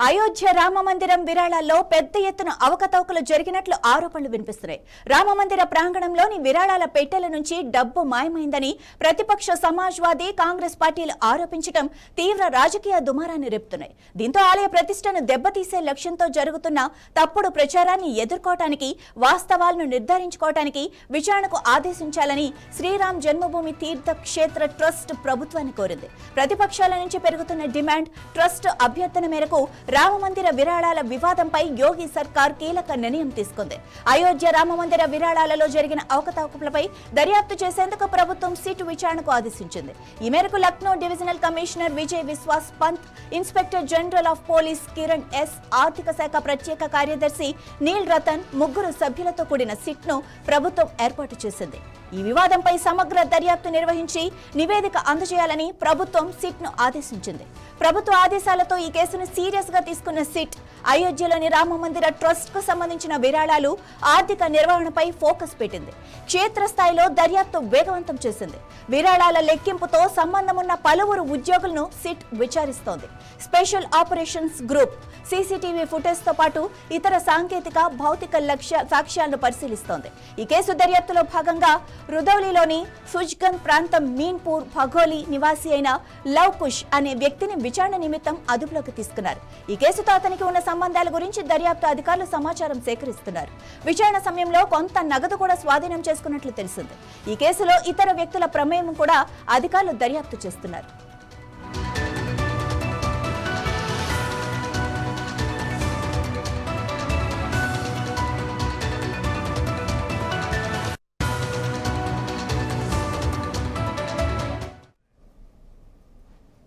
అయోధ్య రామ మందిరం విరాళాల్లో పెద్ద ఎత్తున అవకతవకలు జరిగినట్లు ఆరోపణలు వినిపిస్తున్నాయి. రామ మందిర ప్రాంగణంలోని విరాళాల పెట్టెల నుంచి డబ్బు మాయమైందని ప్రతిపక్ష సమాజ్వాదీ కాంగ్రెస్ పార్టీలు ఆరోపించడం తీవ్ర రాజకీయ దుమారాన్ని రేపుతున్నాయి. దీంతో ఆలయ ప్రతిష్టను దెబ్బతీసే లక్ష్యంతో జరుగుతున్న తప్పుడు ప్రచారాన్ని ఎదుర్కోవటానికి, వాస్తవాలను నిర్ధారించుకోవటానికి విచారణకు ఆదేశించాలని శ్రీరామ్ జన్మభూమి తీర్థ క్షేత్ర ట్రస్ట్ ప్రభుత్వాన్ని కోరింది. ప్రతిపక్షాల నుంచి పెరుగుతున్న డిమాండ్, ట్రస్ట్ అభ్యర్థన మేరకు రామమందిర విరాళాల వివాదంపై యోగి సర్కార్ కీలక నిర్ణయం తీసుకుంది. అయోధ్య రామమందిర విరాళాలలో జరిగిన అవకతవకలపై దర్యాప్తు చేసేందుకు ప్రభుత్వం సిట్ విచారణకు ఆదేశించింది. ఈ మేరకు Lucknow divisional commissioner Vijay Vishwas Pant, inspector general of police Kiran S, ఆర్థిక శాఖ ప్రత్యేక కార్యదర్శి నీల్ రతన్ ముగ్గురు సభ్యులతో కూడిన సిట్ ను ప్రభుత్వం ఏర్పాటు చేసింది. ఈ వివాదంపై సమగ్ర దర్యాప్తు నిర్వహించి నివేదిక అందజేయాలని ప్రభుత్వం సిట్ ను ఆదేశించింది. ప్రభుత్వ ఆదేశాలతో ఈ కేసును సీరియస్ గా తీసుకున్న సిట్ అయోధ్యలోని రామ మందిర ట్రస్ట్ కు సంబంధించిన విరాళాలు, ఆర్థిక నిర్వహణపై ఫోకస్ పెట్టింది. క్షేత్రస్థాయిలో దర్యాప్తు వేగవంతం చేసింది. విరాళాల లెక్కింపుతో సంబంధమున్న పలువురు ఉద్యోగులను సిట్ విచారిస్తోంది. Special operations group CCTV footage తో పాటు ఇతర సాంకేతిక, భౌతిక సాక్ష్యాలను పరిశీలిస్తోంది. ఈ కేసు దర్యాప్తులో భాగంగా రుదౌలీలోని సుజ్గన్ ప్రాంతం మీన్పూర్ భగోలి నివాసి అయిన లవ్ కుష్ అనే వ్యక్తిని విచారణ నిమిత్తం అదుపులోకి తీసుకున్నారు. ఈ కేసుతో అతనికి ఉన్న సంబంధాల గురించి దర్యాప్తు అధికారులు సమాచారం సేకరిస్తున్నారు. విచారణ సమయంలో కొంత నగదు కూడా స్వాధీనం చేసుకున్నట్లు తెలిసింది. ఈ కేసులో ఇతర వ్యక్తుల ప్రమేయం కూడా అధికారులు దర్యాప్తు చేస్తున్నారు.